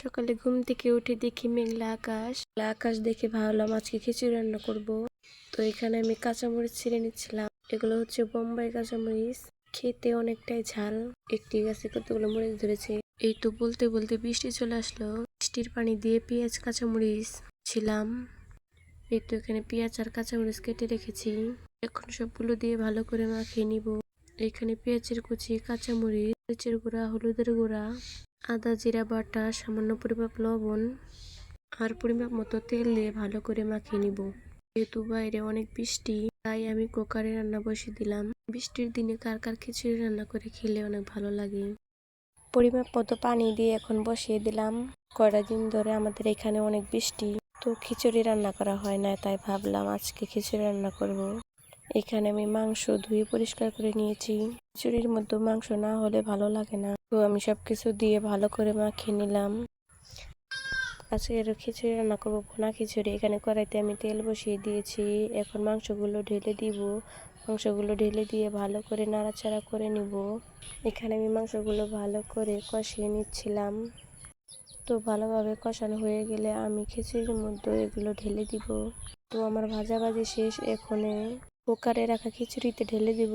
সকালে ঘুম থেকে উঠে দেখি মেঘলা আকাশ। আকাশ দেখে ভাবলাম আজকে খিচুড়ি রান্না করব। তো এখানে আমি কাঁচামরিচ ছিঁড়ে নিচ্ছিলাম। এগুলো হচ্ছে বোম্বাই কাঁচামরিচ, খেতে অনেকটাই ঝাল। একটি গাছে কতগুলো মরিচ ধরেছে। এই তো বলতে বলতে বৃষ্টি চলে আসলো। বৃষ্টির পানি দিয়ে পেঁয়াজ কাঁচামরিচ ছিলাম। এই তো এখানে পেঁয়াজ আর কাঁচামরিচ কেটে রেখেছি। এখন সবগুলো দিয়ে ভালো করে মাখিয়ে নিব। এখানে পেঁয়াজের কুচি, কাঁচামরিচ, মরিচের গুঁড়া, হলুদের গুঁড়া, আদা জিরা বাটা, সামান্য পরিমাপ লবণ আর পরিমাপ মতো তেল দিয়ে ভালো করে মাখিয়ে নিব। যেহেতু বাইরে অনেক বৃষ্টি, তাই আমি কুকারে রান্না বসিয়ে দিলাম। বৃষ্টির দিনে কার কার খিচুড়ি রান্না করে খেলে অনেক ভালো লাগে। পরিমাপ মতো পানি দিয়ে এখন বসিয়ে দিলাম। কয়টা দিন ধরে আমাদের এখানে অনেক বৃষ্টি, তো খিচুড়ি রান্না করা হয় না, তাই ভাবলাম আজকে খিচুড়ি রান্না করব। এখানে আমি মাংস ধুয়ে পরিষ্কার করে নিয়েছি। খিচুড়ির মধ্যে মাংস না হলে ভালো লাগে না, তো আমি সবকিছু দিয়ে ভালো করে মাখিয়ে নিলাম। আজকে খিচুড়ি রান্না করবো, ভুনা খিচুড়ি। এখানে কড়াইতে আমি তেল বসিয়ে দিয়েছি। এখন মাংসগুলো ঢেলে দিব। মাংসগুলো ঢেলে দিয়ে ভালো করে নাড়াচাড়া করে নিব। এখানে আমি মাংসগুলো ভালো করে কষিয়ে নিচ্ছিলাম। তো ভালোভাবে কষানো হয়ে গেলে আমি খিচুড়ির মধ্যে এগুলো ঢেলে দিব। তো আমার ভাজাভাজি শেষ। এখন কুকারে রাখা খিচুড়িতে ঢেলে দিব।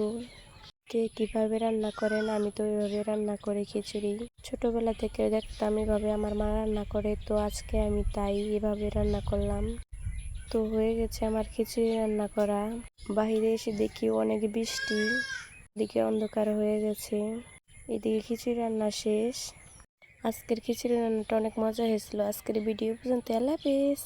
কে কিভাবে রান্না করেন? আমি তো ওইভাবে রান্না করি খিচুড়ি। ছোটবেলা থেকে দেখতাম এভাবে আমার মা রান্না করে, তো আজকে আমি তাই এভাবে রান্না করলাম। তো হয়ে গেছে আমার খিচুড়ি রান্না করা। বাহিরে এসে দেখি অনেক বৃষ্টি, এদিকে অন্ধকার হয়ে গেছে। এদিকে খিচুড়ি রান্না শেষ। আজকের খিচুড়ি রান্নাটা অনেক মজা হয়েছিল। আজকের ভিডিও পর্যন্ত, আল্লাহ হাফেজ।